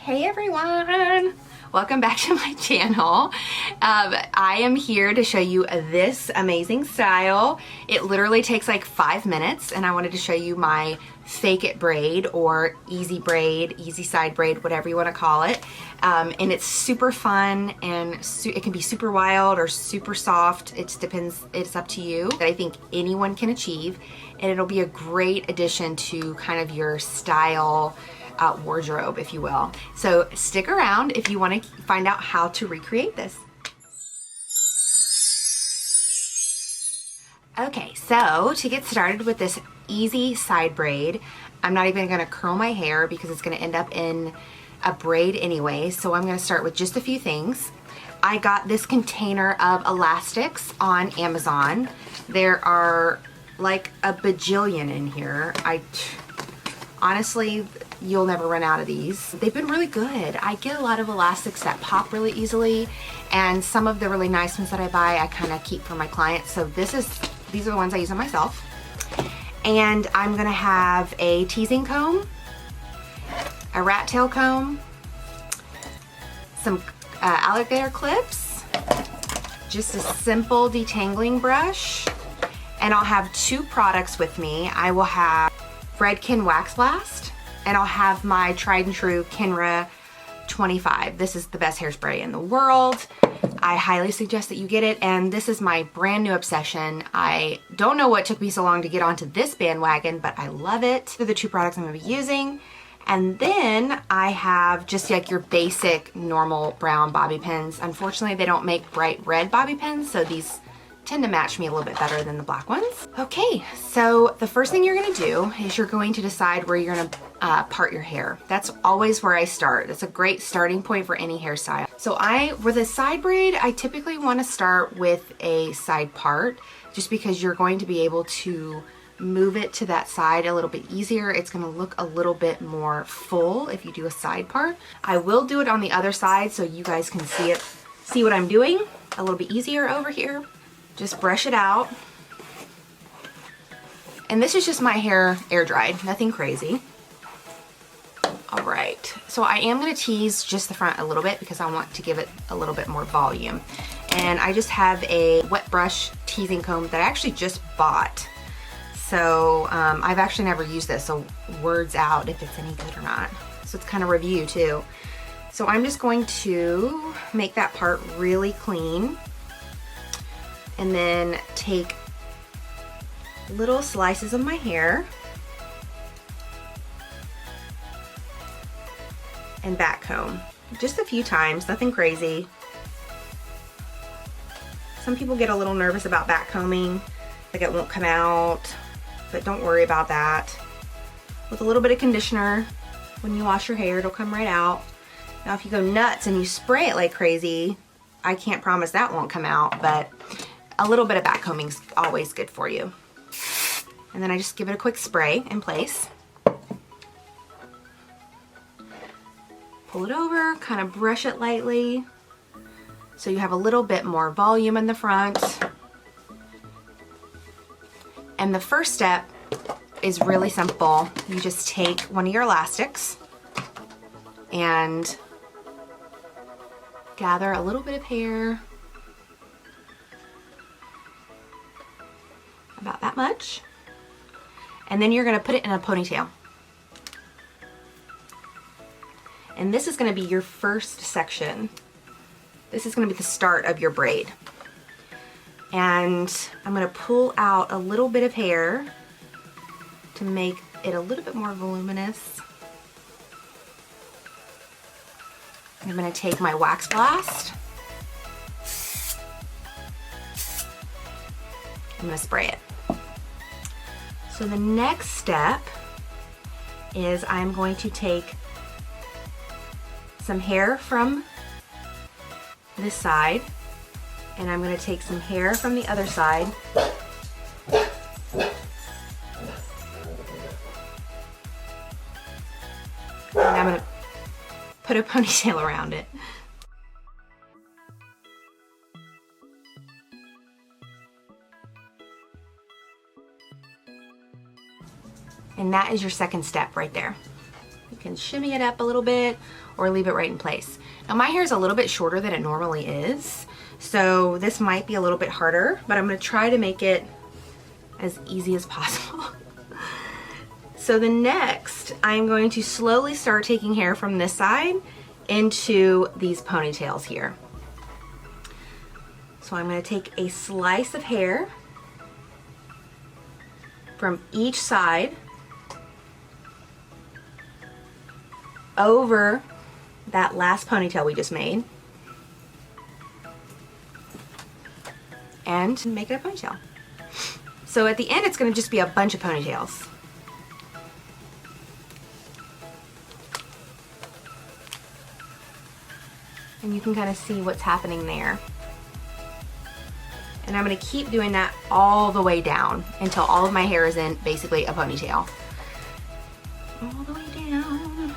Hey everyone! Welcome back to my channel. I am here to show you this amazing style. It literally takes like 5 minutes, and I wanted to show you my fake it braid or easy braid, easy side braid, whatever you want to call it. And it's super fun, and it can be super wild or super soft. It just depends, it's up to you. That I think anyone can achieve, and it'll be a great addition to kind of your style wardrobe, if you will. So stick around if you want to find out how to recreate this. Okay, so to get started with this easy side braid, I'm not even going to curl my hair because it's going to end up in a braid anyway. So I'm going to start with just a few things. I got this container of elastics on Amazon. There are like a bajillion in here. Honestly, you'll never run out of these. They've been really good. I get a lot of elastics that pop really easily, and some of the really nice ones that I buy I kind of keep for my clients. So these are the ones I use on myself. And I'm gonna have a teasing comb, a rat tail comb, some alligator clips, just a simple detangling brush, and I'll have 2 products with me. I will have Redken Wax Blast, and I'll have my tried and true Kenra 25. This is the best hairspray in the world. I highly suggest that you get it, and this is my brand new obsession. I don't know what took me so long to get onto this bandwagon, but I love it. They're the 2 products I'm gonna be using. And then I have just like your basic normal brown bobby pins. Unfortunately, they don't make bright red bobby pins, so these tend to match me a little bit better than the black ones. Okay, so the first thing you're gonna do is you're going to decide where you're gonna part your hair. That's always where I start. That's a great starting point for any hairstyle. So with a side braid, I typically wanna start with a side part, just because you're going to be able to move it to that side a little bit easier. It's gonna look a little bit more full if you do a side part. I will do it on the other side so you guys can see what I'm doing a little bit easier over here. Just brush it out. And this is just my hair air dried, nothing crazy. All right, so I am gonna tease just the front a little bit because I want to give it a little bit more volume. And I just have a wet brush teasing comb that I actually just bought. So I've actually never used this, so words out if it's any good or not. So it's kind of review too. So I'm just going to make that part really clean, and then take little slices of my hair and back comb. Just a few times, nothing crazy. Some people get a little nervous about back combing, like it won't come out, but don't worry about that. With a little bit of conditioner, when you wash your hair, it'll come right out. Now if you go nuts and you spray it like crazy, I can't promise that won't come out, but a little bit of back combing is always good for you. And then I just give it a quick spray in place. Pull it over, kind of brush it lightly so you have a little bit more volume in the front. And the first step is really simple. You just take one of your elastics and gather a little bit of hair, about that much, and then you're gonna put it in a ponytail. And this is gonna be your first section. This is gonna be the start of your braid. And I'm gonna pull out a little bit of hair to make it a little bit more voluminous. I'm gonna take my wax blast. I'm gonna spray it. So the next step is I'm going to take some hair from this side, and I'm going to take some hair from the other side, and I'm going to put a ponytail around it. And that is your second step right there. You can shimmy it up a little bit or leave it right in place. Now my hair is a little bit shorter than it normally is, so this might be a little bit harder, but I'm going to try to make it as easy as possible. So the next, I'm going to slowly start taking hair from this side into these ponytails here. So I'm going to take a slice of hair from each side over that last ponytail we just made and make it a ponytail. So at the end it's going to just be a bunch of ponytails. And you can kind of see what's happening there. And I'm going to keep doing that all the way down until all of my hair is in basically a ponytail. All the way down.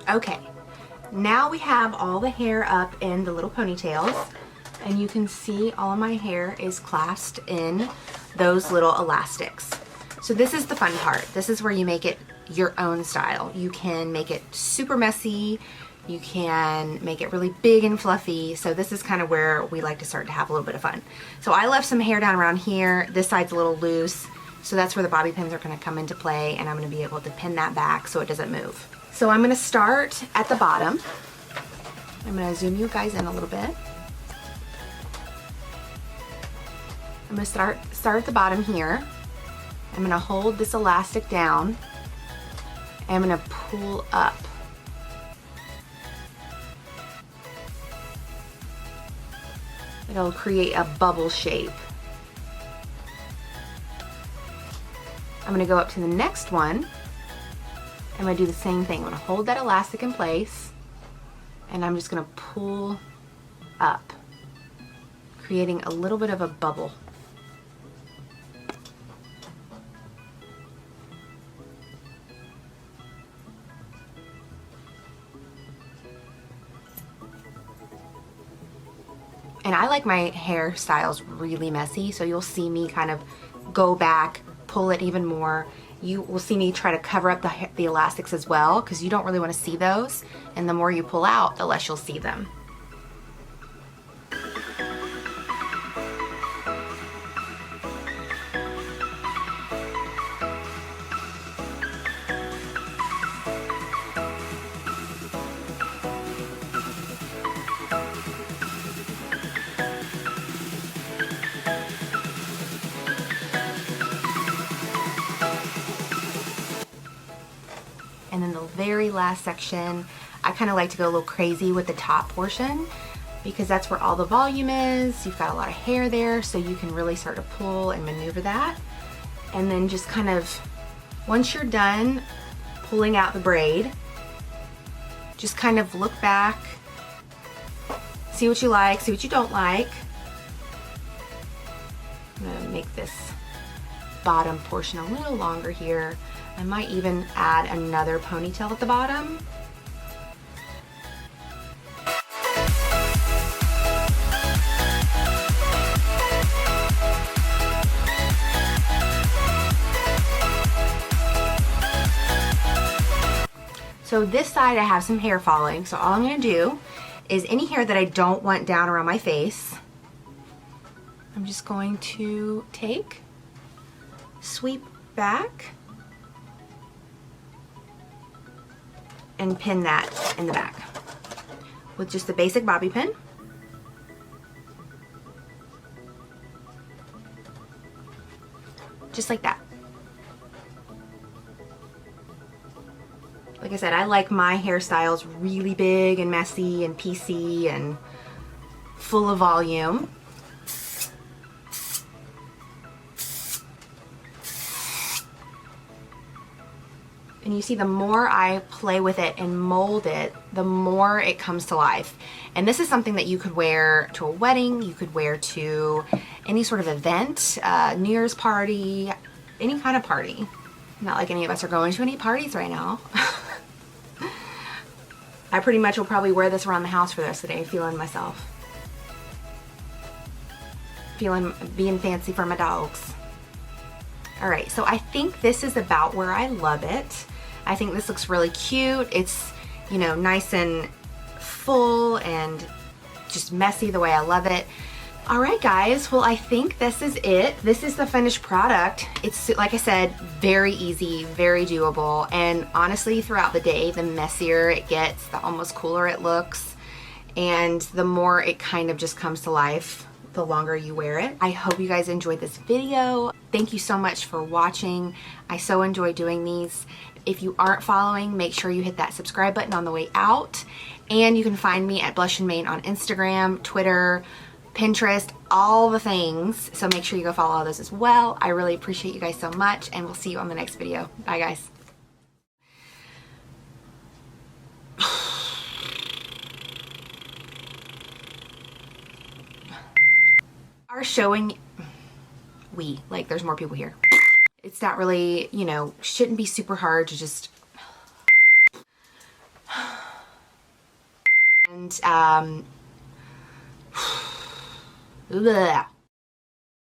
Okay, now we have all the hair up in the little ponytails, and you can see all of my hair is clasped in those little elastics. So this is the fun part. This is where you make it your own style. You can make it super messy, you can make it really big and fluffy. So this is kind of where we like to start to have a little bit of fun. So I left some hair down around here. This side's a little loose, so that's where the bobby pins are going to come into play, and I'm going to be able to pin that back so it doesn't move. So I'm going to start at the bottom. I'm going to zoom you guys in a little bit. I'm going to start at the bottom here. I'm going to hold this elastic down, and I'm going to pull up. It'll create a bubble shape. I'm going to go up to the next one. I'm going to do the same thing. I'm going to hold that elastic in place, and I'm just going to pull up, creating a little bit of a bubble. And I like my hairstyles really messy, so you'll see me kind of go back, pull it even more. You will see me try to cover up the elastics as well, because you don't really want to see those, and the more you pull out, the less you'll see them. And then the very last section, I kind of like to go a little crazy with the top portion, because that's where all the volume is. You've got a lot of hair there, so you can really start to pull and maneuver that. And then just kind of, once you're done pulling out the braid, just kind of look back, see what you like, see what you don't like. I'm gonna make this bottom portion a little longer here. I might even add another ponytail at the bottom. So this side I have some hair falling, so all I'm going to do is any hair that I don't want down around my face, I'm just going to take, sweep back, and pin that in the back with just the basic bobby pin. Just like that. Like I said, I like my hairstyles really big and messy and piecey and full of volume. And you see, the more I play with it and mold it, the more it comes to life. And this is something that you could wear to a wedding, you could wear to any sort of event, New Year's party, any kind of party. Not like any of us are going to any parties right now. I pretty much will probably wear this around the house for the rest of the day, feeling myself. Being fancy for my dogs. Alright, so I think this is about where I love it. I think this looks really cute. It's, you know, nice and full and just messy the way I love it. Alright guys, well I think this is it. This is the finished product. It's, like I said, very easy, very doable, and honestly throughout the day, the messier it gets, the almost cooler it looks, and the more it kind of just comes to life the longer you wear it. I hope you guys enjoyed this video. Thank you so much for watching. I so enjoy doing these. If you aren't following, make sure you hit that subscribe button on the way out, and you can find me at Blush and Mane on Instagram, Twitter, Pinterest, all the things. So make sure you go follow all those as well. I really appreciate you guys so much, and we'll see you on the next video. Bye guys. Are showing, like there's more people here. It's not really, you know, shouldn't be super hard to just, and bleh.